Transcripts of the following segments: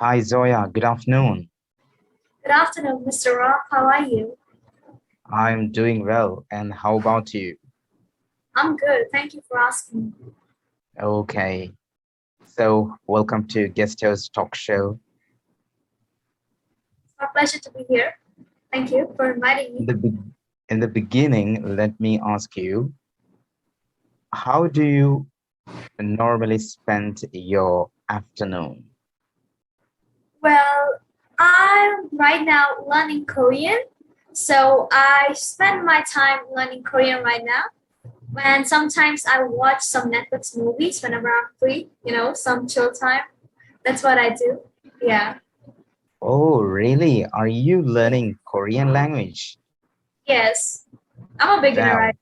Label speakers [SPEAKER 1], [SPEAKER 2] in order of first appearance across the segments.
[SPEAKER 1] Hi Zoya, good afternoon.
[SPEAKER 2] Good afternoon, Mr. Rock. How are you?
[SPEAKER 1] I'm doing well, and how about you?
[SPEAKER 2] I'm good. Thank you for asking.
[SPEAKER 1] Okay, so welcome to Guest Host Talk Show.
[SPEAKER 2] It's my pleasure to be here. Thank you for inviting
[SPEAKER 1] In
[SPEAKER 2] me.
[SPEAKER 1] the in the beginning, let me ask you, how do you normally spend your afternoon?
[SPEAKER 2] Well, I'm right now learning Korean. So I spend my time learning Korean right now. And sometimes I watch some Netflix movies whenever I'm free, some chill time. That's what I do. Yeah.
[SPEAKER 1] Oh, really? Are you learning Korean language?
[SPEAKER 2] Yes. I'm a beginner, right?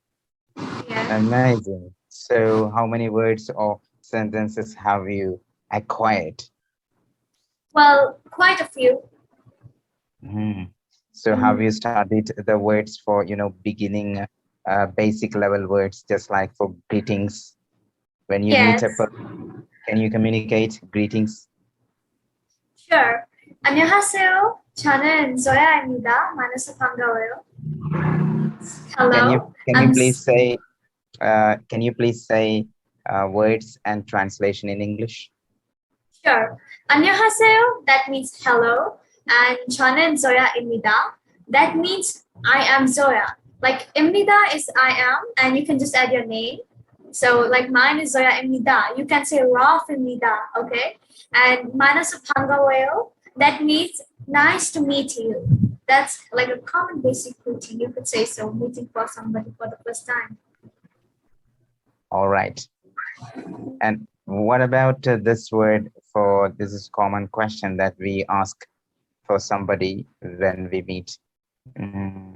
[SPEAKER 1] Wow,
[SPEAKER 2] Yeah.
[SPEAKER 1] amazing. So, how many words or sentences have you acquired?
[SPEAKER 2] Well, quite a few.
[SPEAKER 1] Mhm. So have
[SPEAKER 2] Mhm.
[SPEAKER 1] you studied the words for, beginning basic level words, just like for greetings? When you meet a
[SPEAKER 2] Yes.
[SPEAKER 1] person, can you communicate greetings?
[SPEAKER 2] Sure. 안녕하세요. 저는 조야입니다. 만나서 반가워요.
[SPEAKER 1] Can you
[SPEAKER 2] Hello.
[SPEAKER 1] can you please say words and translation in English?
[SPEAKER 2] Sure. 안녕하세요. That means hello. And 저는 조야입니다. That means I am Zoya. Like 입니다 is I am, and you can just add your name. So like mine is Zoya입니다. You can say Raf입니다. Okay. And 만나서 반가워요. That means nice to meet you. That's like a common basic routine. You could say so, meeting for somebody for the first time.
[SPEAKER 1] All right. And what about this word for this is common question that we ask for somebody when we meet.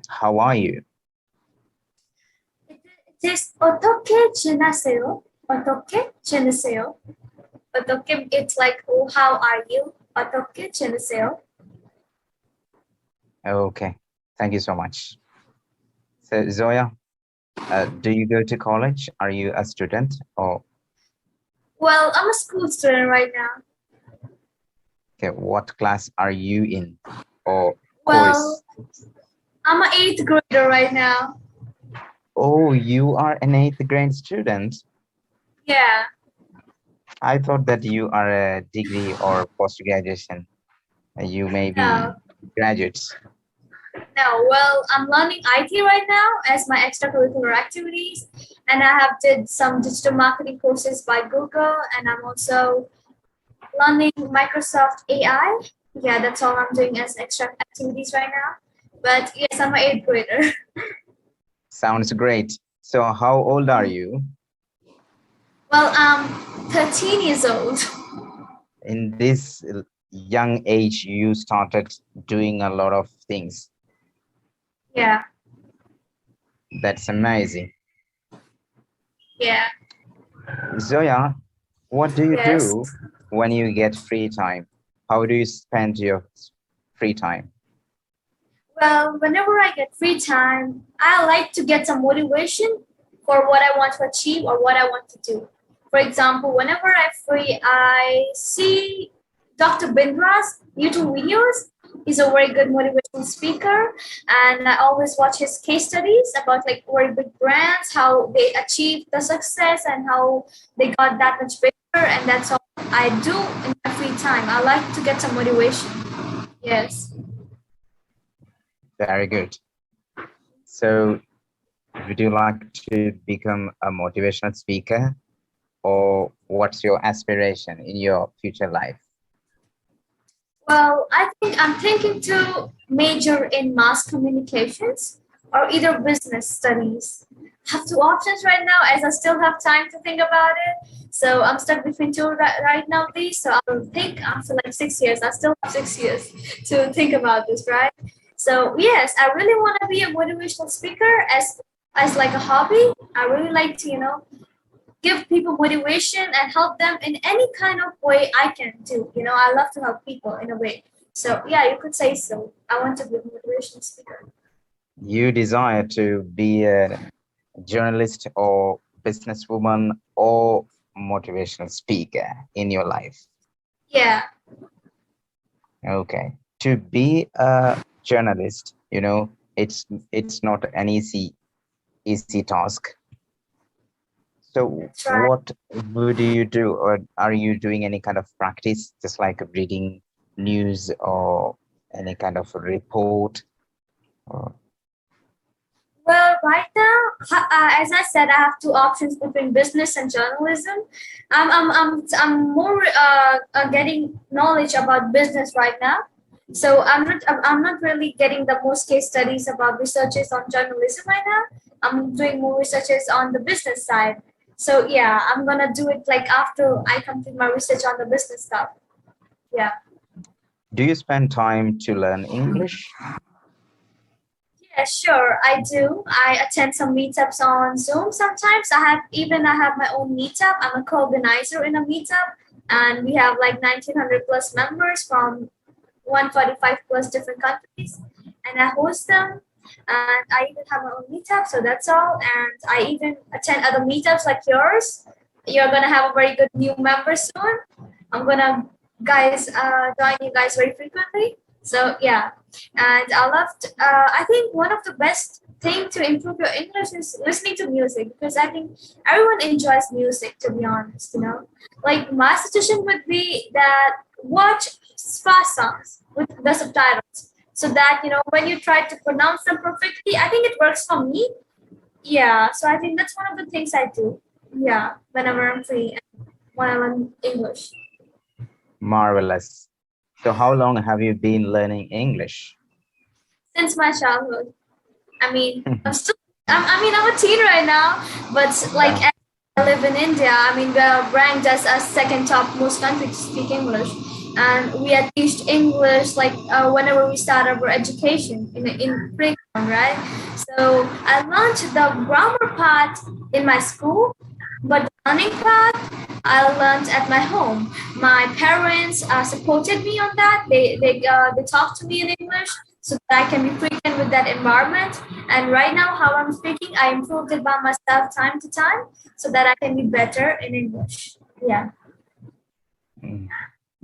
[SPEAKER 1] How are you?
[SPEAKER 2] It is 어떻게 지내세요? 어떻게 지내세요? 어떻게, it's like, oh, how are you? 어떻게 지내세요?
[SPEAKER 1] Okay, thank you so much. So Zoya, do you go to college? Are you a student or
[SPEAKER 2] Well, I'm a school student right now.
[SPEAKER 1] okay, what class are you in or
[SPEAKER 2] Well,
[SPEAKER 1] course?
[SPEAKER 2] I'm an eighth grader right now.
[SPEAKER 1] Oh, you are an eighth grade student.
[SPEAKER 2] Yeah.
[SPEAKER 1] I thought that you are a degree or post graduation. You may be
[SPEAKER 2] No,
[SPEAKER 1] graduates.
[SPEAKER 2] no. Well, I'm learning IT right now as my extracurricular activities, and I have did some digital marketing courses by Google, and I'm also learning Microsoft AI. Yeah, that's all I'm doing as extra activities right now. But yes, I'm an eighth grader.
[SPEAKER 1] Sounds great. So how old are you?
[SPEAKER 2] Well, I'm 13 years old.
[SPEAKER 1] In this young age, you started doing a lot of things.
[SPEAKER 2] Yeah,
[SPEAKER 1] That's amazing.
[SPEAKER 2] yeah,
[SPEAKER 1] Zoya, what do you
[SPEAKER 2] yes.
[SPEAKER 1] do when you get free time? How do you spend your free time?
[SPEAKER 2] Well, whenever I get free time, I like to get some motivation for what I want to achieve or what I want to do. For example, whenever I'm free, I see Dr. Bindra's YouTube videos. He's a very good motivational speaker, and I always watch his case studies about like very big brands, how they achieved the success, and how they got that much bigger. And that's all I do in my free time. I like to get some motivation. Yes.
[SPEAKER 1] Very good. So, would you like to become a motivational speaker, or what's your aspiration in your future life?
[SPEAKER 2] Well, I think I'm thinking to major in mass communications or either business studies. Have two options right now as I still have time to think about it. So I'm stuck between two right now, these. So I'll think after like 6 years. I still have 6 years to think about this, right? So yes, I really want to be a motivational speaker as like a hobby. I really like to, give people motivation and help them in any kind of way I can do. I love to help people in a way. So yeah, you could say so. I want to be a motivational speaker.
[SPEAKER 1] You desire to be a journalist or businesswoman or motivational speaker in your life.
[SPEAKER 2] Yeah.
[SPEAKER 1] Okay. To be a journalist, it's not an easy task. So
[SPEAKER 2] That's right.
[SPEAKER 1] what would you do, or are you doing any kind of practice, just like reading news or any kind of report? Or,
[SPEAKER 2] Well, right now, as I said, I have two options between business and journalism. I'm more getting knowledge about business right now. So I'm not really getting the most case studies about researches on journalism right now. I'm doing more researches on the business side. So yeah, I'm gonna do it like after I complete my research on the business stuff. Yeah.
[SPEAKER 1] do you spend time to learn English?
[SPEAKER 2] Yeah, sure, I do. I attend some meetups on Zoom sometimes. I have my own meetup. I'm a co-organizer in a meetup, and we have like 1900 plus members from 145 plus different countries, and I host them. And I even have my own meetup, so that's all. And I even attend other meetups like yours. You're gonna have a very good new member soon. I'm gonna guys join you guys very frequently. So yeah, and I loved. I think one of the best thing to improve your English is listening to music because I think everyone enjoys music. To be honest, like my suggestion would be that watch fast songs with the subtitles so that when you try to pronounce them perfectly, I think it works for me. Yeah, so I think that's one of the things I do. Yeah, whenever I'm free and when I learn English.
[SPEAKER 1] Marvelous. So how long have you been learning English?
[SPEAKER 2] Since my childhood. I mean, I'm a teen right now, but like
[SPEAKER 1] Yeah.
[SPEAKER 2] as I live in India. I mean, we're ranked as second top most country to speak English, and we are teached English like whenever we start our education in playground, right? So I learned the grammar part in my school, but the learning part I learned at my home. My parents supported me on that. They talked to me in English so that I can be frequent with that environment. And right now, how I'm speaking, I improved it by myself time to time so that I can be better in English. Yeah.
[SPEAKER 1] Mm,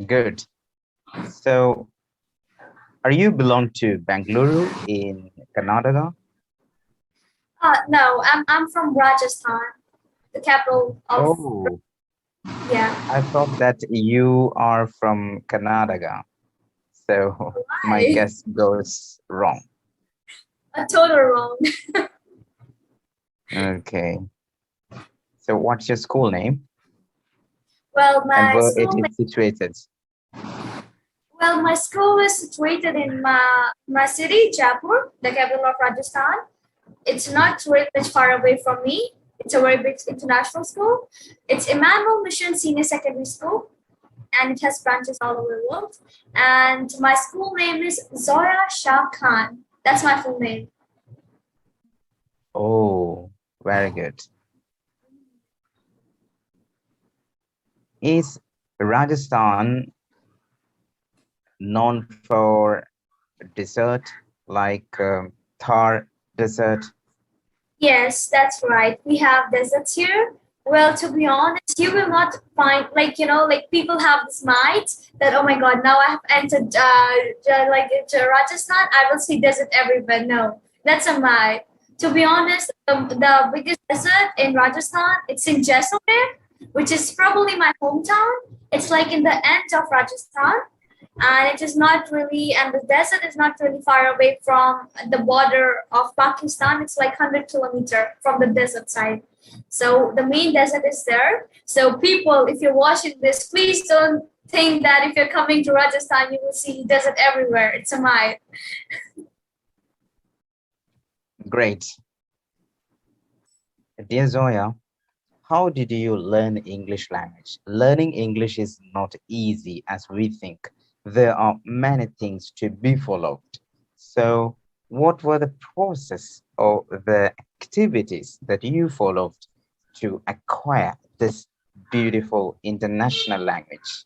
[SPEAKER 1] good. So are you belong to Bangalore in Karnataka?
[SPEAKER 2] No, I'm from Rajasthan, the capital of,
[SPEAKER 1] Oh,
[SPEAKER 2] yeah.
[SPEAKER 1] I thought that you are from Karnataka. So my
[SPEAKER 2] Why?
[SPEAKER 1] guess goes wrong.
[SPEAKER 2] A total wrong.
[SPEAKER 1] Okay. So what's your school name
[SPEAKER 2] Well,
[SPEAKER 1] and
[SPEAKER 2] my
[SPEAKER 1] where it
[SPEAKER 2] school,
[SPEAKER 1] is situated?
[SPEAKER 2] my school is situated in my city, Jaipur, the capital of Rajasthan. It's not very much far away from me. It's a very big international school. It's Emmanuel Mission Senior Secondary School, and it has branches all over the world. And my school name is Zoya Shah Khan. That's my full name.
[SPEAKER 1] Oh, very good. Is Rajasthan known for dessert like Thar dessert?
[SPEAKER 2] Yes, that's right. We have deserts here. Well, to be honest, you will not find like people have this mind that oh my god, now I have entered Rajasthan, I will see desert everywhere. No, that's a myth. To be honest, the biggest desert in Rajasthan, it's in Jaisalmer, which is probably my hometown. It's like in the end of Rajasthan, and it is not really, and the desert is not really far away from the border of Pakistan. It's like 100 kilometer from the desert side. So the main desert is there. So people, if you're watching this, please don't think that if you're coming to Rajasthan you will see desert everywhere. It's a myth.
[SPEAKER 1] Great. Dear Zoya, how did you learn English language? Learning English is not easy as we think. There are many things to be followed. So, what were the process or the activities that you followed to acquire this beautiful international language?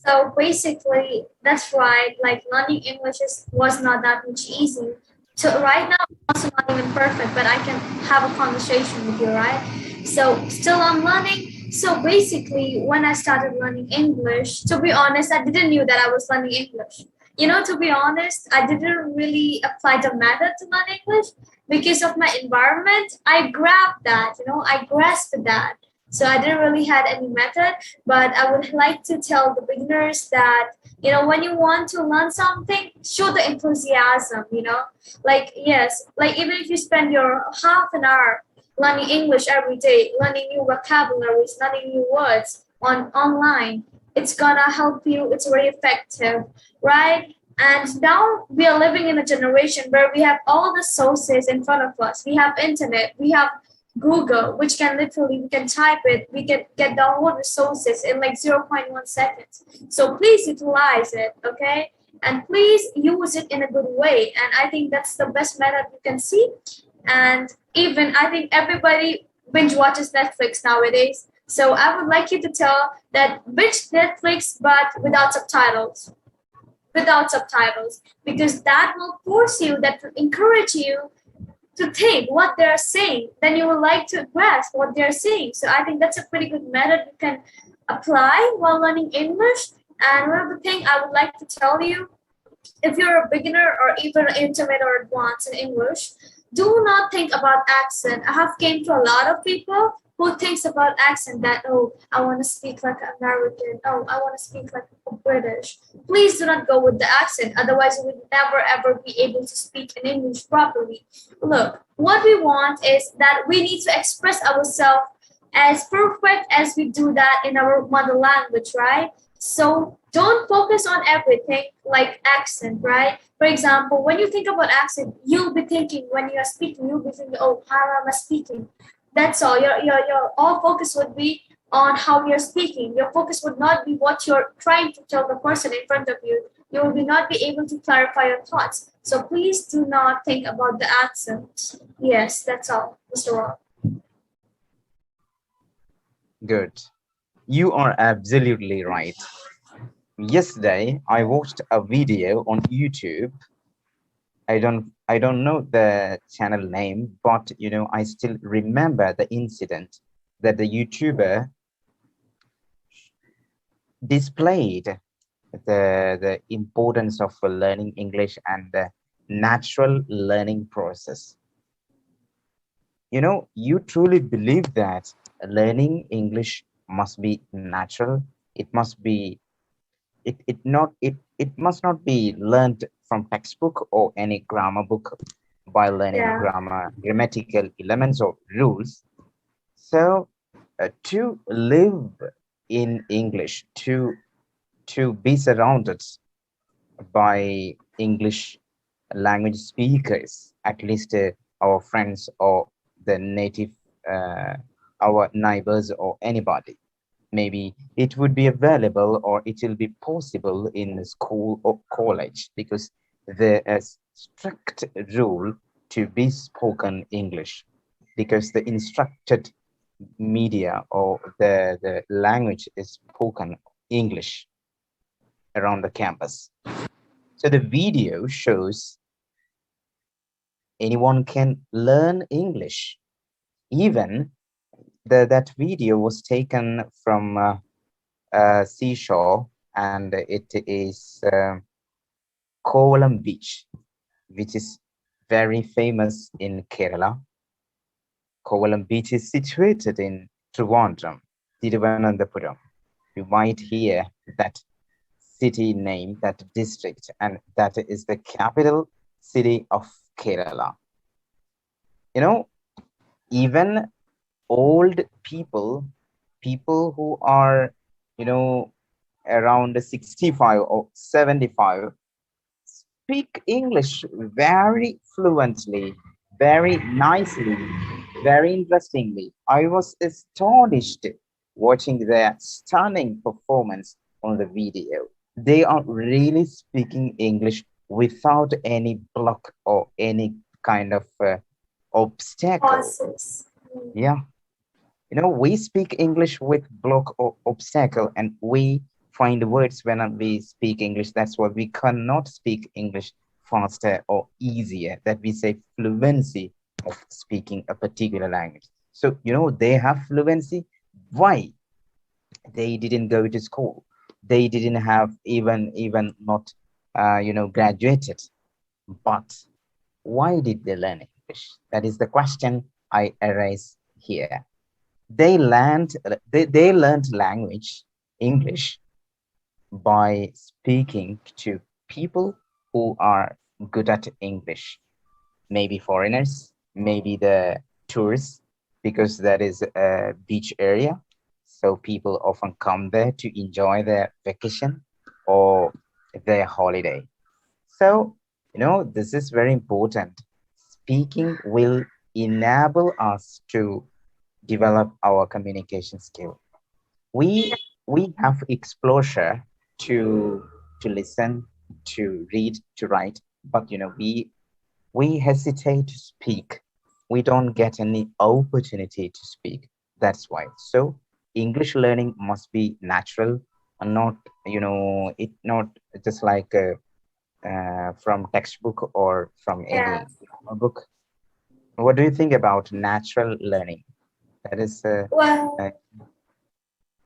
[SPEAKER 2] So basically, that's right. Like learning English was not that much easy. So right now, I'm also not even perfect, but I can have a conversation with you, right? So still I'm learning. So basically, when I started learning English, to be honest, I didn't knew that I was learning English. To be honest, I didn't really apply the method to learn English because of my environment. I grabbed that, I grasped that. So I didn't really had any method, but I would like to tell the beginners that, when you want to learn something, show the enthusiasm, like, yes, like even if you spend your half an hour learning English every day, learning new vocabularies, learning new words on online. It's gonna help you. It's very effective, right? And now we are living in a generation where we have all the sources in front of us. We have internet, we have Google, which can literally we can type it, we can get the whole resources in like zero point 0.1 seconds. So please utilize it, okay? And please use it in a good way. And I think that's the best method you can see. And even I think everybody binge watches Netflix nowadays. So I would like you to tell that binge Netflix but without subtitles. Without subtitles. Because that will force you, that will encourage you to think what they're saying. Then you will like to grasp what they're saying. So I think that's a pretty good method you can apply while learning English. And one of the thing I would like to tell you, if you're a beginner or even intermediate or advanced in English, do not think about accent. I have came to a lot of people who thinks about accent that, oh, I want to speak like an American. Oh, I want to speak like a British. Please do not go with the accent. Otherwise, you will never ever be able to speak in English properly. Look, what we want is that we need to express ourselves as perfect as we do that in our mother language, right? So don't focus on everything like accent, right? For example, when you think about accent, you'll be thinking when you are speaking, you'll be thinking, oh, how am I speaking? That's all. Your all focus would be on how you're speaking. Your focus would not be what you're trying to tell the person in front of you. You will be not be able to clarify your thoughts. So please do not think about the accent. Yes, that's all, Mr. Rob.
[SPEAKER 1] Good. You are absolutely right. Yesterday, I watched a video on YouTube. I don't know the channel name, but I still remember the incident that the YouTuber displayed the importance of learning English and the natural learning process. You truly believe that learning English must be natural. It must be it must not be learned from textbook or any grammar book by learning
[SPEAKER 2] Yeah.
[SPEAKER 1] grammatical elements or rules. So to live in English, to be surrounded by English language speakers, at least our friends or the native, uh, our neighbors or anybody. Maybe it would be available or it will be possible in school or college because there is strict rule to be spoken English because the instructed media or the language is spoken English around the campus. So the video shows anyone can learn English. Even that video was taken from seashore, and it is Kovalam Beach, which is very famous in Kerala. Kovalam Beach is situated in Trivandrum, Thiruvananthapuram. You might hear that city name, that district, and that is the capital city of Kerala. Even old people who are, around 65 or 75, speak English very fluently, very nicely, very interestingly. I was astonished watching their stunning performance on the video. They are really speaking English without any block or any kind of obstacle.
[SPEAKER 2] Pauses.
[SPEAKER 1] Yeah, we speak English with block or obstacle, and we find words when we speak English. That's why we cannot speak English faster or easier, that we say fluency of speaking a particular language. So, they have fluency. Why? They didn't go to school. They didn't have even not graduated. But why did they learn English? That is the question I arise here. They learned language, English, by speaking to people who are good at English. Maybe foreigners, maybe the tourists, because that is a beach area. So people often come there to enjoy their vacation or their holiday. So, this is very important. Speaking will enable us to develop our communication skill. We have exposure to listen, to read, to write, but we hesitate to speak. We don't get any opportunity to speak. That's why. So English learning must be natural and not, it not just like from textbook or from
[SPEAKER 2] Yeah.
[SPEAKER 1] any book. What do you think about natural learning? That is,
[SPEAKER 2] Well,
[SPEAKER 1] uh,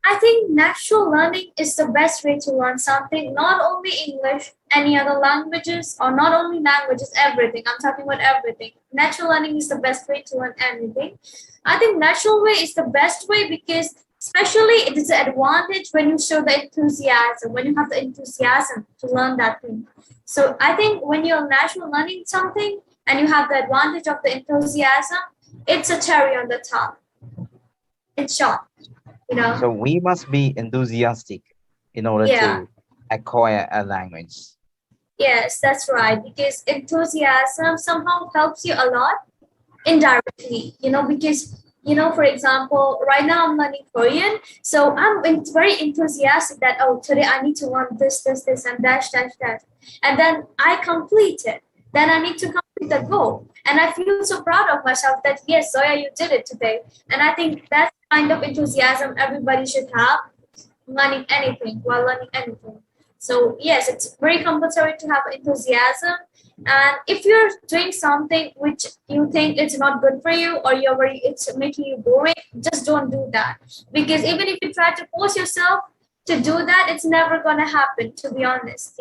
[SPEAKER 2] I think natural learning is the best way to learn something, not only English, any other languages, or not only languages, everything. I'm talking about everything. Natural learning is the best way to learn anything. I think natural way is the best way because especially it is an advantage when you show the enthusiasm, when you have the enthusiasm to learn that thing. So I think when you're natural learning something and you have the advantage of the enthusiasm, it's a cherry on the top. It's short, you know.
[SPEAKER 1] so we must be enthusiastic in order
[SPEAKER 2] Yeah.
[SPEAKER 1] to acquire a language.
[SPEAKER 2] Yes, that's right. Because enthusiasm somehow helps you a lot indirectly, because, for example, right now I'm learning Korean. So very enthusiastic that, oh, today I need to learn this, and dash, dash, dash. And then I complete it. Then I need to complete the goal. And I feel so proud of myself that, yes, Zoya, you did it today. And I think that kind of enthusiasm everybody should have learning anything while learning anything. So yes, it's very compulsory to have enthusiasm. And if you're doing something which you think it's not good for you or it's making you boring, just don't do that. Because even if you try to force yourself to do that, it's never gonna happen. To be honest.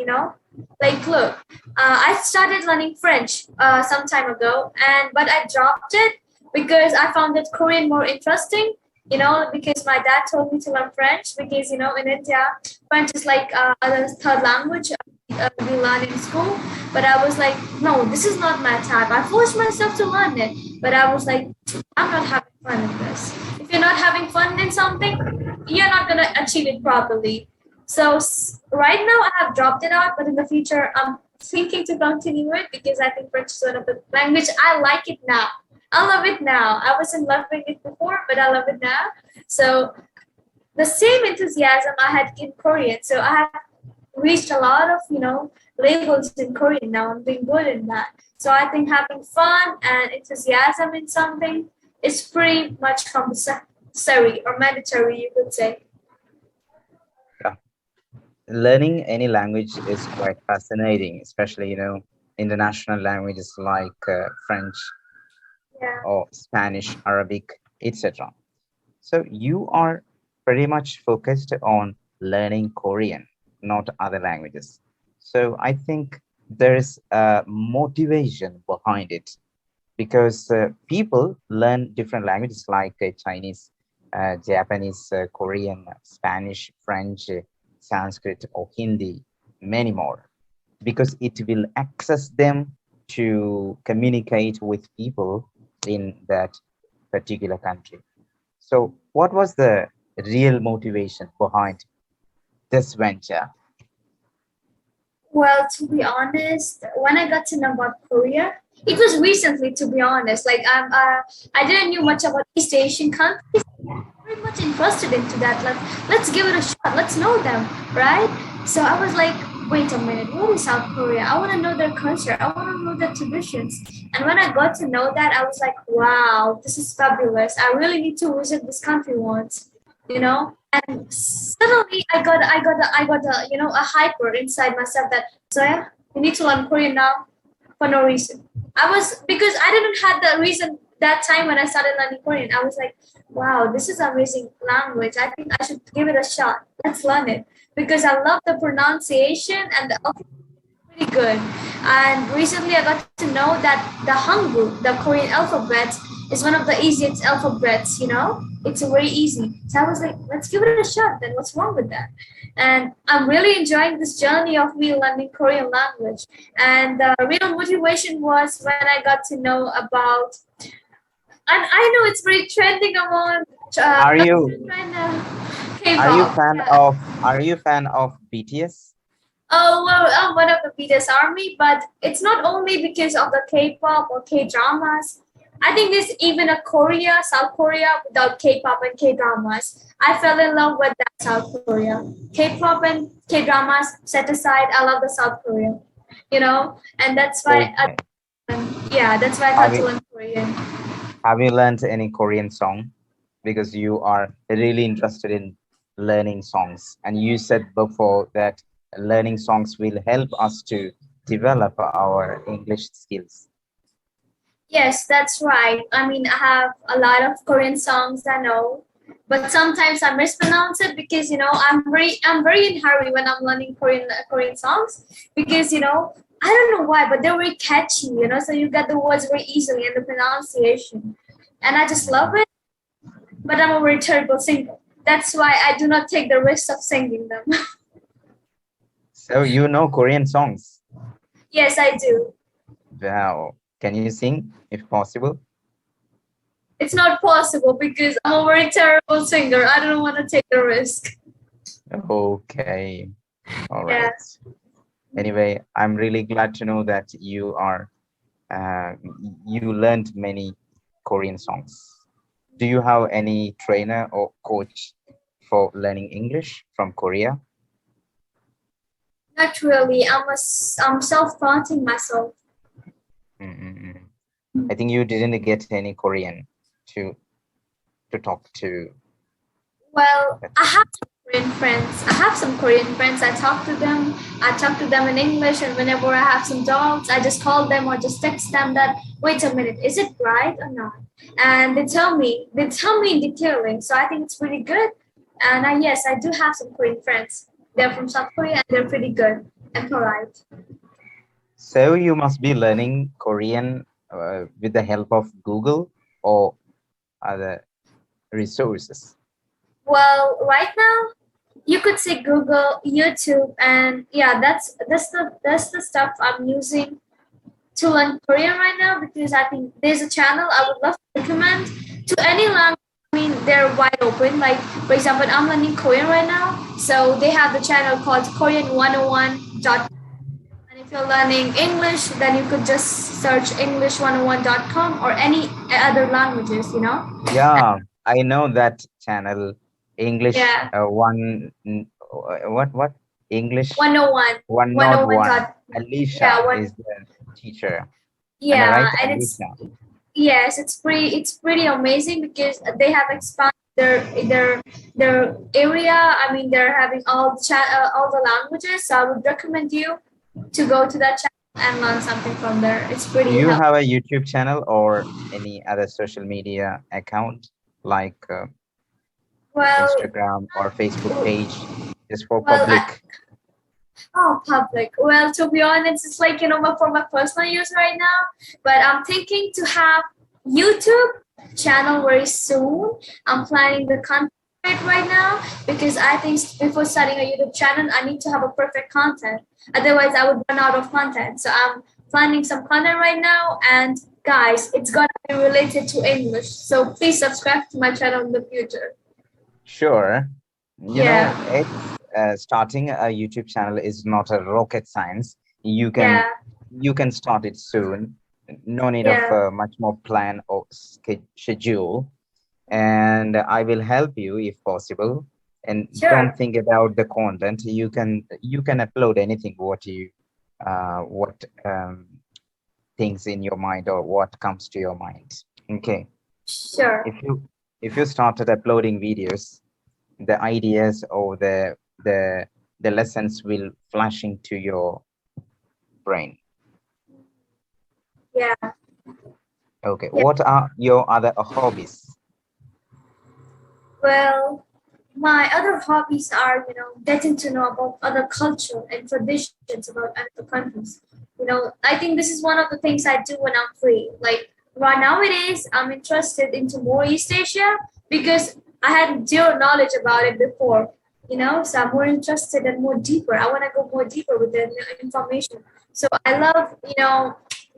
[SPEAKER 2] Like look, I started learning French some time ago, but I dropped it because I found that Korean more interesting, because my dad told me to learn French because, in India, French is like a third language we learn in school. But I was like, no, this is not my type. I forced myself to learn it, but I was like, I'm not having fun in this. If you're not having fun in something, you're not going to achieve it properly. So right now I have dropped it out, but in the future, I'm thinking to continue it because I think French is one of the language I like it now. I love it now. I wasn't loving it before, but I love it now. So the same enthusiasm I had in Korean. So I have reached a lot of, labels in Korean now. I'm doing good in that. So I think having fun and enthusiasm in something is pretty much compulsory or mandatory, you could say.
[SPEAKER 1] Yeah. Learning any language is quite fascinating, especially, international languages like French
[SPEAKER 2] Yeah.
[SPEAKER 1] or Spanish, Arabic, etc. So you are pretty much focused on learning Korean, not other languages. So I think there is a motivation behind it because people learn different languages like Chinese, Japanese, Korean, Spanish, French, Sanskrit, or Hindi, many more, because it will access them to communicate with people in that particular country. So, what was the real motivation behind this venture?
[SPEAKER 2] Well, to be honest, when I got to know about Korea, it was recently. To be honest, like I didn't knew much about East Asian countries. Very much interested into that. Like, let's give it a shot. Let's know them, right? So I was like, wait a minute, what is South Korea? I want to know their culture. I want to know their traditions. And when I got to know that, I was like, wow, this is fabulous. I really need to visit this country once. And suddenly I got a hyper inside myself that Zoya, you need to learn Korean now for no reason. I was because I didn't had the reason that time when I started learning Korean, I was like, wow, this is amazing language. I think I should give it a shot. Let's learn it because I love the pronunciation and the pretty good. And recently I got to know that the Hangul, the Korean alphabet, is one of the easiest alphabets, It's very easy. So I was like, let's give it a shot then. What's wrong with that? And I'm really enjoying this journey of me learning Korean language. And the real motivation was when I got to know about, and I know it's very trending among
[SPEAKER 1] Are you
[SPEAKER 2] right now,
[SPEAKER 1] are you
[SPEAKER 2] K-pop.
[SPEAKER 1] fan
[SPEAKER 2] Yeah.
[SPEAKER 1] of are you fan of BTS?
[SPEAKER 2] Oh, well, I'm one of the BTS army, but it's not only because of the K-pop or K-dramas. I think there's even a Korea, South Korea without K-pop and K-dramas. I fell in love with that South Korea. K-pop and K-dramas set aside, I love the South Korea, and that's why,
[SPEAKER 1] Okay.
[SPEAKER 2] yeah, that's why I
[SPEAKER 1] Have
[SPEAKER 2] thought to
[SPEAKER 1] you
[SPEAKER 2] learn Korean.
[SPEAKER 1] have you learned any Korean song? Because you are really interested in learning songs, and you said before that learning songs will help us to develop our English skills.
[SPEAKER 2] Yes, that's right. I mean, I have a lot of Korean songs I know, but sometimes I mispronounce it because I'm very in hurry when I'm learning Korean songs because I don't know why, but they're very catchy. So you get the words very easily and the pronunciation, and I just love
[SPEAKER 1] Mhm.
[SPEAKER 2] it. But I'm a very terrible singer. That's why I do not take the risk of singing them.
[SPEAKER 1] So you know Korean songs.
[SPEAKER 2] Yes, I do.
[SPEAKER 1] Wow. Can you sing if possible?
[SPEAKER 2] It's not possible because I'm a very terrible singer. I don't want to take the risk.
[SPEAKER 1] Okay. All
[SPEAKER 2] Yeah.
[SPEAKER 1] right. Anyway, I'm really glad to know that uh, you learned many Korean songs. Do you have any trainer or coach for learning English from Korea?
[SPEAKER 2] Not really. I'm self-planting myself.
[SPEAKER 1] Mm-mm-mm. I think you didn't get any Korean to talk to.
[SPEAKER 2] Well, I have some Korean friends. I have some Korean friends. I talk to them. I talk to them in English, and whenever I have some doubts, I just call them or just text them that wait a minute, is it right or not? And they tell me. They tell me in detailing. So I think it's pretty good. And yes, I do have some Korean friends. They're from South Korea and they're pretty good and polite.
[SPEAKER 1] So you must be learning Korean with the help of Google or other resources.
[SPEAKER 2] Well, right now you could say Google, YouTube, and yeah, that's the stuff I'm using to learn Korean right now because I think there's a channel I would love to recommend to any language. I mean, they're wide open. Like for example, I'm learning Korean right now, so they have the channel called Korean 101. And if you're learning English, then you could just search English101.com or any other languages.
[SPEAKER 1] Yeah, I know that channel. English
[SPEAKER 2] Yeah,
[SPEAKER 1] what English
[SPEAKER 2] 101, 101
[SPEAKER 1] 101.
[SPEAKER 2] dot. Yeah,
[SPEAKER 1] Alicia
[SPEAKER 2] one.
[SPEAKER 1] is the teacher. Am I
[SPEAKER 2] Yeah,
[SPEAKER 1] right,
[SPEAKER 2] and
[SPEAKER 1] Alicia?
[SPEAKER 2] yes, it's pretty amazing because they have expanded their area. I mean, they're having all the languages. So I would recommend you to go to that channel and learn something from there. It's
[SPEAKER 1] Do
[SPEAKER 2] pretty
[SPEAKER 1] you
[SPEAKER 2] helpful.
[SPEAKER 1] have a YouTube channel or any other social media account like
[SPEAKER 2] Well,
[SPEAKER 1] Instagram or Facebook page just for
[SPEAKER 2] well,
[SPEAKER 1] public?
[SPEAKER 2] public. Well, to be honest, it's like for my personal use right now. But I'm thinking to have YouTube channel very soon. I'm planning the content right now because I think before starting a YouTube channel, I need to have a perfect content. Otherwise, I would run out of content. So I'm planning some content right now. And guys, it's gonna be related to English. So please subscribe to my channel in the future.
[SPEAKER 1] Sure.
[SPEAKER 2] Yeah,
[SPEAKER 1] Starting a YouTube channel is not a rocket science. You can
[SPEAKER 2] yeah,
[SPEAKER 1] you can start it soon. No need of
[SPEAKER 2] yeah.
[SPEAKER 1] much more plan or schedule. And I will help you if possible. And don't
[SPEAKER 2] Sure.
[SPEAKER 1] think about the content. You can upload anything what things in your mind or what comes to your mind. Okay.
[SPEAKER 2] Sure.
[SPEAKER 1] If you started uploading videos, the ideas or the lessons will flash into your brain.
[SPEAKER 2] Yeah.
[SPEAKER 1] Okay.
[SPEAKER 2] Yeah.
[SPEAKER 1] What are your other hobbies?
[SPEAKER 2] Well, my other hobbies are, getting to know about other culture and traditions about other countries. I think this is one of the things I do when I'm free. Like right nowadays, I'm interested into more East Asia because I had zero knowledge about it before. So I'm more interested and more deeper. I want to go more deeper with the information. So I love,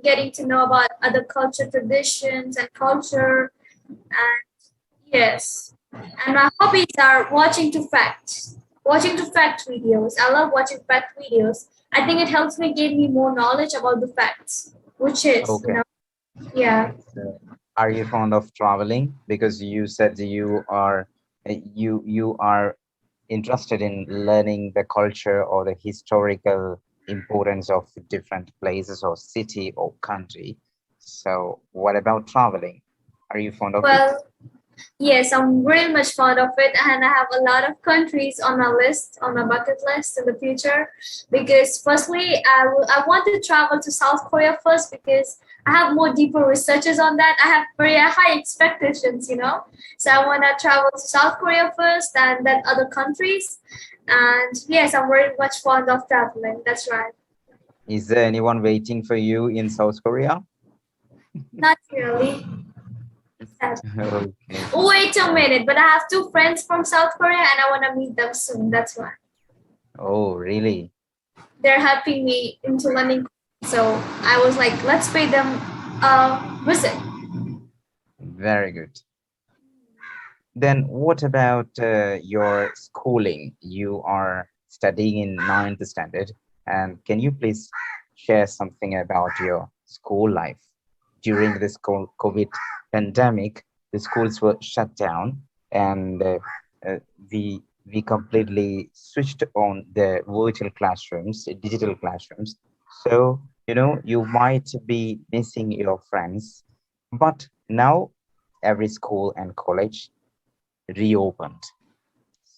[SPEAKER 2] getting to know about other culture, traditions, and culture. And yes, and my hobbies are watching to fact videos. I love watching fact videos. I think it helps me gain me more knowledge about the facts, which is,
[SPEAKER 1] Okay.
[SPEAKER 2] yeah.
[SPEAKER 1] So, are you fond of traveling? Because you said you are interested in learning the culture or the historical importance of different places or city or country. So, what about traveling? Are you fond of it?
[SPEAKER 2] Well, yes, I'm very much fond of it, and I have a lot of countries on my list, on my bucket list in the future. Because firstly, I want to travel to South Korea first because I have more deeper researches on that. I have very high expectations. So I want to travel to South Korea first, and then other countries. And yes, I'm very much fond of traveling. That's right.
[SPEAKER 1] Is there anyone waiting for you in South Korea?
[SPEAKER 2] Not really. Sad.
[SPEAKER 1] Okay.
[SPEAKER 2] Wait a minute, but I have two friends from South Korea, and I want to meet them soon. That's why.
[SPEAKER 1] Oh, really?
[SPEAKER 2] They're helping me into learning. So I was like, let's pay them a visit.
[SPEAKER 1] Very good. Then what about your schooling? You are studying in ninth standard, and can you please share something about your school life? During this COVID pandemic, the schools were shut down, and uh, we completely switched on the virtual classrooms, digital classrooms. So, you might be missing your friends, but now every school and college reopened.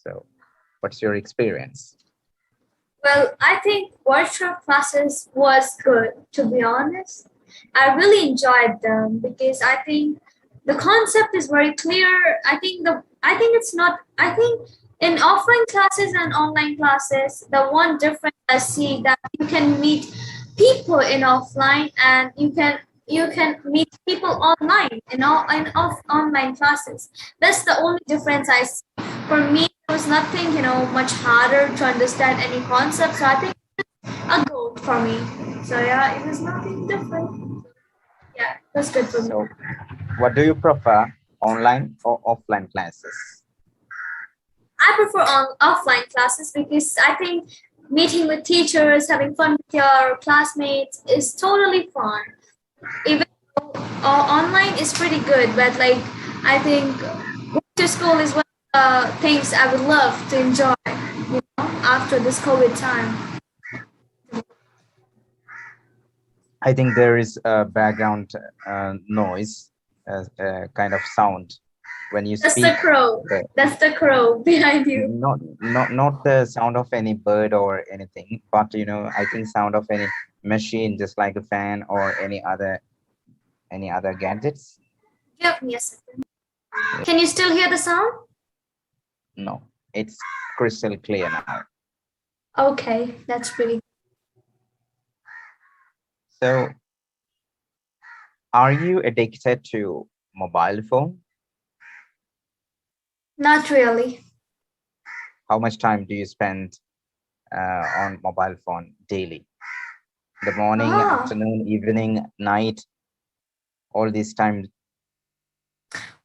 [SPEAKER 1] So, what's your experience?
[SPEAKER 2] Well, I think virtual classes was good, to be honest. I really enjoyed them because I think the concept is very clear. I think it's not I think in offline classes and online classes, the one difference I see that you can meet people in offline and you can meet people online in off online classes. That's the only difference I see. For me, it was nothing, much harder to understand any concept. So I think a goal for me. So yeah, it was nothing different. Yeah, that's good for me.
[SPEAKER 1] So, what do you prefer, online or offline classes?
[SPEAKER 2] I prefer on offline classes because I think meeting with teachers, having fun with your classmates is totally fun. Even though online is pretty good, but like I think going to school is one of the things I would love to enjoy. After this COVID time.
[SPEAKER 1] I think there is a background noise, kind of sound when you
[SPEAKER 2] That's the
[SPEAKER 1] speak.
[SPEAKER 2] crow.
[SPEAKER 1] Uh,
[SPEAKER 2] That's the crow behind you.
[SPEAKER 1] not the sound of any bird or anything, but I think sound of any machine, just like a fan or any other gadgets.
[SPEAKER 2] Give me a second.
[SPEAKER 1] Yeah.
[SPEAKER 2] Can you still hear the sound?
[SPEAKER 1] No, it's crystal clear now.
[SPEAKER 2] Okay, that's pretty.
[SPEAKER 1] So, are you addicted to mobile phone?
[SPEAKER 2] Not really.
[SPEAKER 1] How much time do you spend on mobile phone daily? The morning,
[SPEAKER 2] Ah,
[SPEAKER 1] afternoon, evening, night, all these times.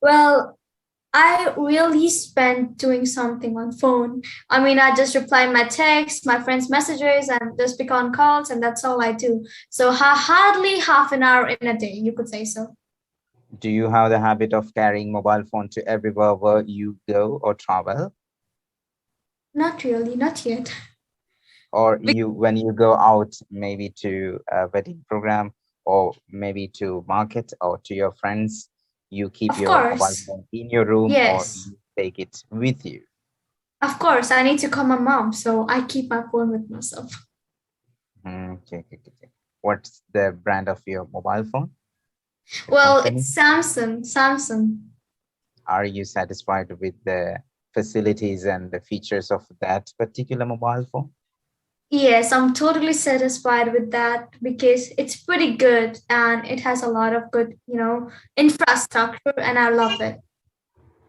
[SPEAKER 2] well, I really spent doing something on phone. I mean, I just reply my texts, my friends' messages, and just pick on calls, and that's all I do. So hardly half an hour in a day, you could say so.
[SPEAKER 1] Do you have the habit of carrying mobile phone to everywhere where you go or travel?
[SPEAKER 2] Not really, not yet.
[SPEAKER 1] Or
[SPEAKER 2] Be-
[SPEAKER 1] you, when you go out, maybe to a wedding program or maybe to market or to your friends, you keep
[SPEAKER 2] Of
[SPEAKER 1] your mobile
[SPEAKER 2] course,
[SPEAKER 1] phone in your room or
[SPEAKER 2] yes.
[SPEAKER 1] you take it with you?
[SPEAKER 2] Of course, I need to call my mom, so I keep my phone with myself.
[SPEAKER 1] Okay, okay, okay. What's the brand of your mobile phone? the
[SPEAKER 2] Well,
[SPEAKER 1] company?
[SPEAKER 2] it's Samsung. Samsung.
[SPEAKER 1] Are you satisfied with the facilities and the features of that particular mobile phone?
[SPEAKER 2] Yes, I'm totally satisfied with that because it's pretty good and it has a lot of good, infrastructure and I love it.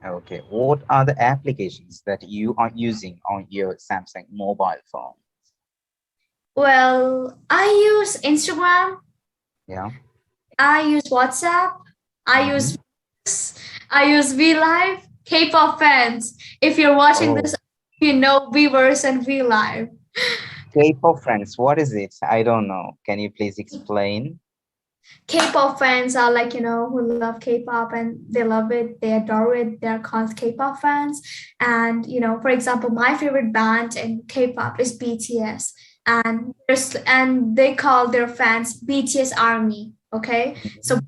[SPEAKER 1] Okay. What are the applications that you are using on your Samsung mobile phone?
[SPEAKER 2] Well, I use Instagram,
[SPEAKER 1] Yeah.
[SPEAKER 2] I use WhatsApp, I
[SPEAKER 1] Mm-hmm.
[SPEAKER 2] use I use VLive, K-pop fans. If you're watching this,
[SPEAKER 1] Oh,
[SPEAKER 2] you know Weverse and VLive.
[SPEAKER 1] K-pop friends. What is it? I don't know. Can you please explain?
[SPEAKER 2] K-pop fans are like, who love K-pop and they love it, they adore it. They're called K-pop fans. And, for example, my favorite band in K-pop is BTS. And they call their fans BTS Army. Okay. So
[SPEAKER 1] Mhm.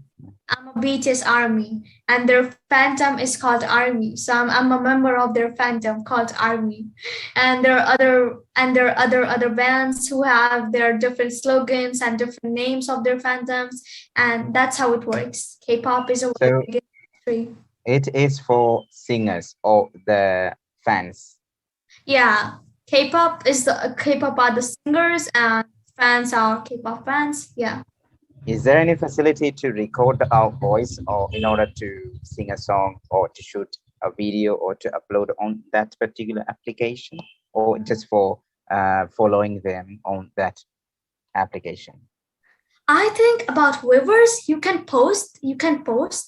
[SPEAKER 2] I'm a BTS Army, and their fandom is called Army. So I'm a member of their fandom called Army, and there are other bands who have their different slogans and different names of their fandoms, and that's how it works. K-pop is a very
[SPEAKER 1] So
[SPEAKER 2] big industry.
[SPEAKER 1] it is for singers or the fans.
[SPEAKER 2] Yeah, K-pop are the singers, and fans are K-pop fans. Yeah.
[SPEAKER 1] Is there any facility to record our voice or in order to sing a song or to shoot a video or to upload on that particular application or just for following them on that application?
[SPEAKER 2] I think about Weavers, you can post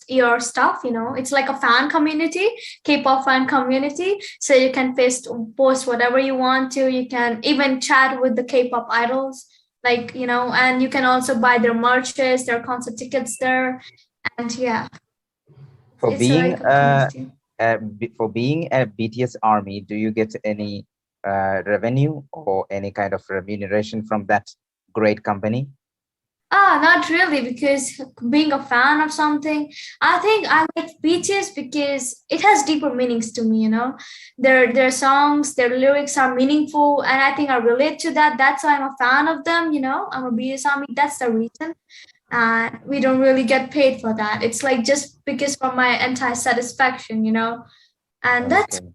[SPEAKER 2] your stuff, it's like a fan community, K-pop fan community. So you can post whatever you want to. You can even chat with the K-pop idols, like, and you can also buy their merches, their concert tickets there. And yeah,
[SPEAKER 1] For
[SPEAKER 2] it's
[SPEAKER 1] being
[SPEAKER 2] like a community.
[SPEAKER 1] for being a BTS army, do you get any revenue or any kind of remuneration from that great company?
[SPEAKER 2] Not really, because being a fan of something, I think I like BTS because it has deeper meanings to me, Their songs, their lyrics are meaningful, and I think I relate to that. That's why I'm a fan of them, I'm a BTS army. That's the reason. And we don't really get paid for that. It's like just because for my entire satisfaction, And that's
[SPEAKER 1] Okay.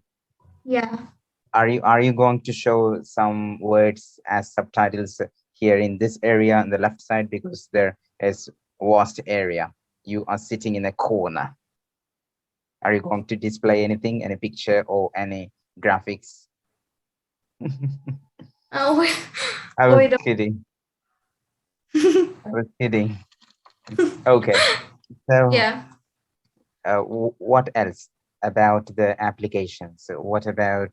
[SPEAKER 2] yeah.
[SPEAKER 1] Are you going to show some words as subtitles here in this area on the left side because there is vast area. You are sitting in a corner. Are you going to display anything, any picture or any graphics?
[SPEAKER 2] Oh wait,
[SPEAKER 1] I was
[SPEAKER 2] wait.
[SPEAKER 1] kidding. I was kidding. Okay. So,
[SPEAKER 2] Yeah.
[SPEAKER 1] what else about the applications? So what about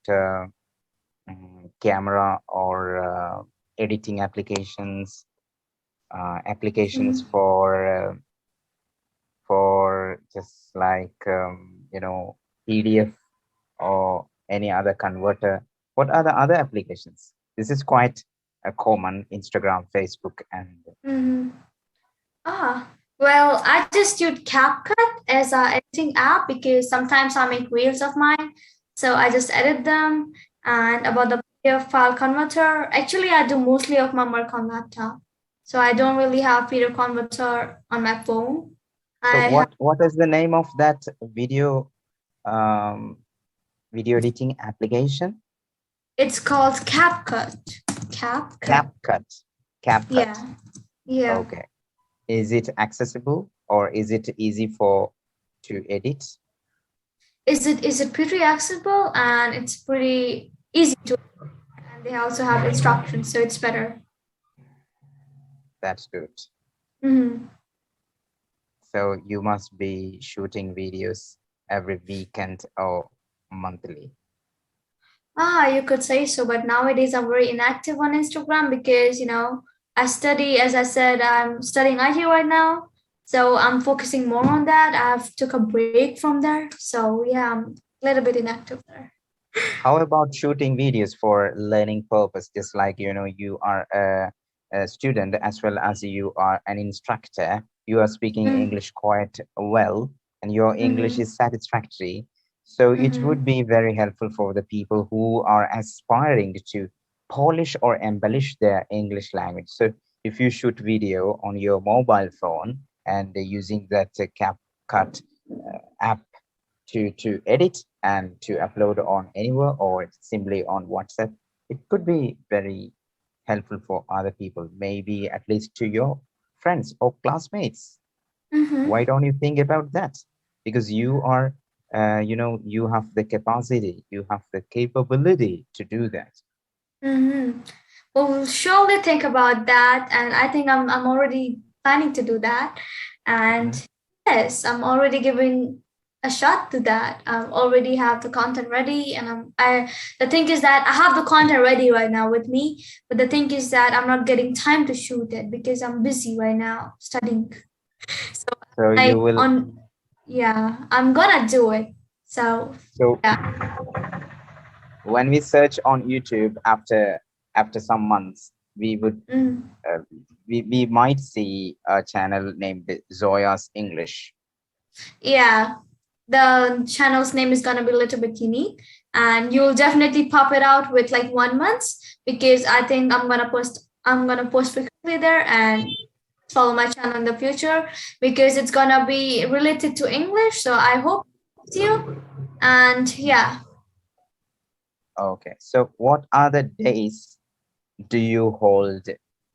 [SPEAKER 1] camera or editing applications? Applications
[SPEAKER 2] Mm.
[SPEAKER 1] for just like PDF or any other converter. What are the other applications? This is quite a common Instagram, Facebook, and
[SPEAKER 2] Mhm. Ah, well, I just use CapCut as a editing app because sometimes I make reels of mine, so I just edit them. And about the PDF file converter, actually, I do mostly of my work on laptop, so I don't really have PDF converter on my phone.
[SPEAKER 1] so
[SPEAKER 2] I have
[SPEAKER 1] what is the name of that um, video editing application?
[SPEAKER 2] it's called CapCut. CapCut.
[SPEAKER 1] CapCut. CapCut.
[SPEAKER 2] Yeah, yeah.
[SPEAKER 1] Okay. Is it accessible or is it easy for to edit?
[SPEAKER 2] Is it pretty accessible and it's pretty easy to, and they also have instructions, so it's better.
[SPEAKER 1] That's good.
[SPEAKER 2] Mhm.
[SPEAKER 1] So you must be shooting videos every weekend or monthly.
[SPEAKER 2] You could say so, but nowadays I'm very inactive on Instagram because, I study, as I said, I'm studying IT right now. So I'm focusing more on that. I've took a break from there. So yeah, I'm a little bit inactive there.
[SPEAKER 1] How about shooting videos for learning purpose? Just like you are a student as well as you are an instructor. You are speaking
[SPEAKER 2] Mm-hmm.
[SPEAKER 1] English quite well, and your English
[SPEAKER 2] Mm-hmm.
[SPEAKER 1] is satisfactory. So it
[SPEAKER 2] Mm-hmm.
[SPEAKER 1] would be very helpful for the people who are aspiring to polish or embellish their English language. So if you shoot video on your mobile phone, and using that CapCut app to edit and to upload on anywhere or simply on WhatsApp, it could be very helpful for other people, maybe at least to your friends or classmates.
[SPEAKER 2] Mm-hmm.
[SPEAKER 1] Why don't you think about that? Because you are, you have the capacity, you have the capability to do that.
[SPEAKER 2] Mm-hmm. Well, we'll surely think about that, and I think I'm already planning to do that. And
[SPEAKER 1] Mhm.
[SPEAKER 2] yes, I'm already giving a shot to that. I already have the content ready, and the thing is that I have the content ready right now with me, but the thing is that I'm not getting time to shoot it because I'm busy right now studying. So
[SPEAKER 1] So
[SPEAKER 2] like
[SPEAKER 1] you will,
[SPEAKER 2] on, yeah, I'm gonna do it. So
[SPEAKER 1] so
[SPEAKER 2] yeah.
[SPEAKER 1] when we search on YouTube after some months, we would
[SPEAKER 2] Mm.
[SPEAKER 1] uh, we might see a channel named Zoya's English.
[SPEAKER 2] Yeah, the channel's name is gonna be a little bit unique, and you'll definitely pop it out with like 1 month because I think I'm gonna post frequently there and follow my channel in the future because it's gonna be related to English. So I hope it's you. And yeah.
[SPEAKER 1] Okay, so what other days do you hold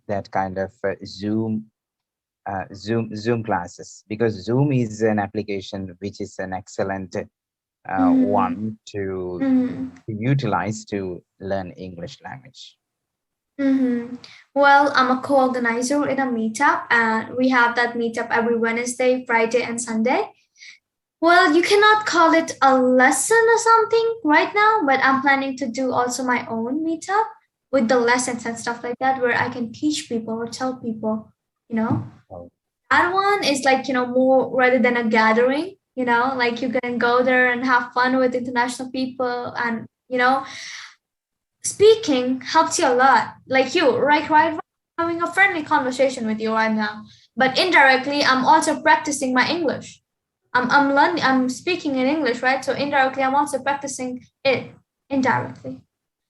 [SPEAKER 1] that kind of Zoom classes? Because Zoom is an application which is an excellent
[SPEAKER 2] Mm-hmm.
[SPEAKER 1] one
[SPEAKER 2] Mm-hmm.
[SPEAKER 1] to utilize to learn English language.
[SPEAKER 2] Mm-hmm. Well, I'm a co-organizer in a meetup, and we have that meetup every Wednesday, Friday, and Sunday. Well, you cannot call it a lesson or something right now, but I'm planning to do also my own meetup with the lessons and stuff like that, where I can teach people or tell people, you know.
[SPEAKER 1] Oh,
[SPEAKER 2] That one is like, more rather than a gathering, like you can go there and have fun with international people and, speaking helps you a lot. Like you, right, having a friendly conversation with you right now. But indirectly, I'm also practicing my English. I'm learning. I'm speaking in English, right? So indirectly, I'm also practicing it indirectly.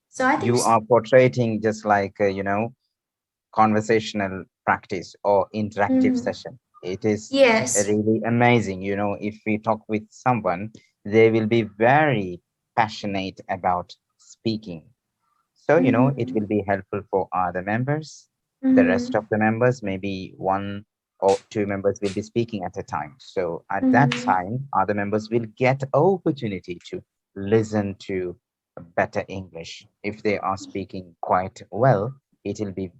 [SPEAKER 2] So I think.
[SPEAKER 1] you are portraying just like conversational practice or interactive
[SPEAKER 2] Mhm.
[SPEAKER 1] session. It is
[SPEAKER 2] Yes.
[SPEAKER 1] really amazing. If we talk with someone, they will be very passionate about speaking. So, it
[SPEAKER 2] Mm-hmm.
[SPEAKER 1] will be helpful for other members. The rest of
[SPEAKER 2] Mm-hmm.
[SPEAKER 1] the members, maybe one or two members will be speaking at a time. So at that
[SPEAKER 2] Mm-hmm.
[SPEAKER 1] time, other members will get opportunity to listen to better English. If they are speaking quite well, it will be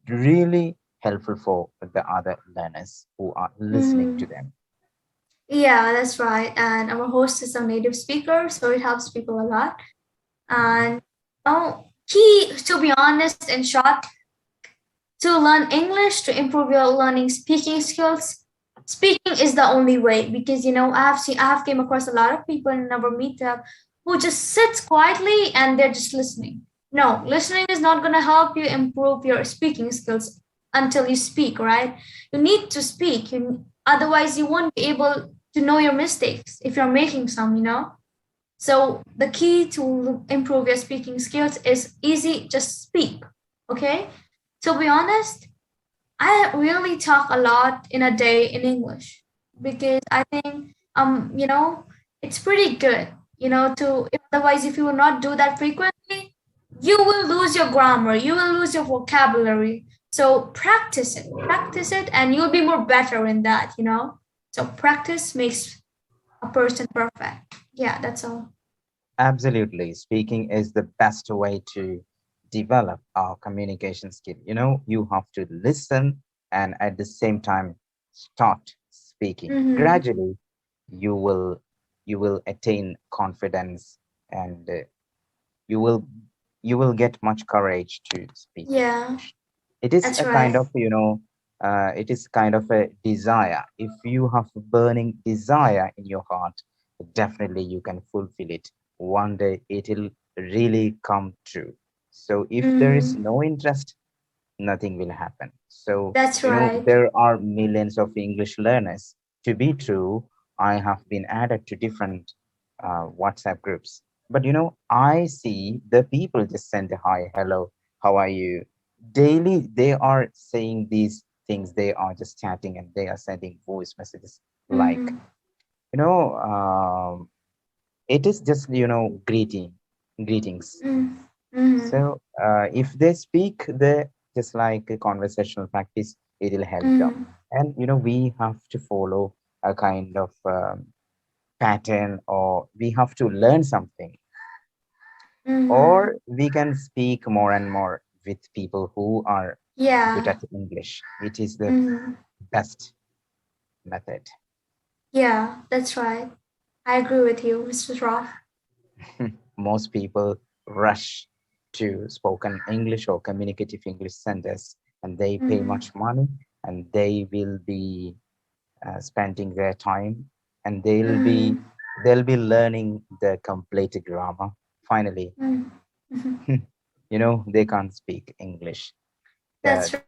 [SPEAKER 1] really helpful for the other learners who are listening to
[SPEAKER 2] Mm-hmm.
[SPEAKER 1] them.
[SPEAKER 2] Yeah, that's right. And our host is a native speaker, so it helps people a lot.
[SPEAKER 1] Mhm.
[SPEAKER 2] And key, to be honest, in short, to learn English, to improve your learning speaking skills, speaking is the only way because I have came across a lot of people in our meetup who just sits quietly and they're just listening. No, listening is not gonna help you improve your speaking skills until you speak, right? You need to speak. Otherwise you won't be able to know your mistakes if you're making some. So the key to improve your speaking skills is easy, just speak. Okay? To be honest, I really talk a lot in a day in English because I think it's pretty good. Otherwise if you will not do that frequently, you will lose your grammar, you will lose your vocabulary. So practice it, and you'll be more better in that. So practice makes a person perfect. Yeah, that's all.
[SPEAKER 1] Absolutely. Speaking is the best way to develop our communication skill. You have to listen and at the same time start speaking.
[SPEAKER 2] Mm-hmm.
[SPEAKER 1] Gradually, you will you will attain confidence and you will you will get much courage to speak in
[SPEAKER 2] Yeah,
[SPEAKER 1] English. It is
[SPEAKER 2] that's
[SPEAKER 1] a kind
[SPEAKER 2] right.
[SPEAKER 1] of, it is kind of a desire. If you have a burning desire in your heart, definitely you can fulfill it. One day it will really come true. So if there is
[SPEAKER 2] Mm-hmm.
[SPEAKER 1] no interest, nothing will happen. So,
[SPEAKER 2] That's right.
[SPEAKER 1] there are millions of English learners. To be true, I have been added to different WhatsApp groups. But, I see the people just send a hi, hello, how are you? Daily, they are saying these things, they are just chatting and they are sending voice messages like,
[SPEAKER 2] Mm-hmm.
[SPEAKER 1] you know, it is just, greetings.
[SPEAKER 2] Mm-hmm.
[SPEAKER 1] So if they speak the just like a conversational practice, it will help them.
[SPEAKER 2] Mm-hmm.
[SPEAKER 1] And we have to follow a kind of pattern, or we have to learn something,
[SPEAKER 2] Mm-hmm.
[SPEAKER 1] or we can speak more and more with people who are good
[SPEAKER 2] Yeah.
[SPEAKER 1] at English. It is the
[SPEAKER 2] Mm-hmm.
[SPEAKER 1] best method.
[SPEAKER 2] Yeah, that's right. I agree with you, Mr. Roth.
[SPEAKER 1] Most people rush to spoken English or communicative English centers, and they pay
[SPEAKER 2] Mm-hmm.
[SPEAKER 1] much money, and they will be spending their time, and
[SPEAKER 2] Mm-hmm.
[SPEAKER 1] they'll be learning the complete grammar. Finally,
[SPEAKER 2] Mm-hmm.
[SPEAKER 1] they can't speak English.
[SPEAKER 2] That's
[SPEAKER 1] Uh,
[SPEAKER 2] right.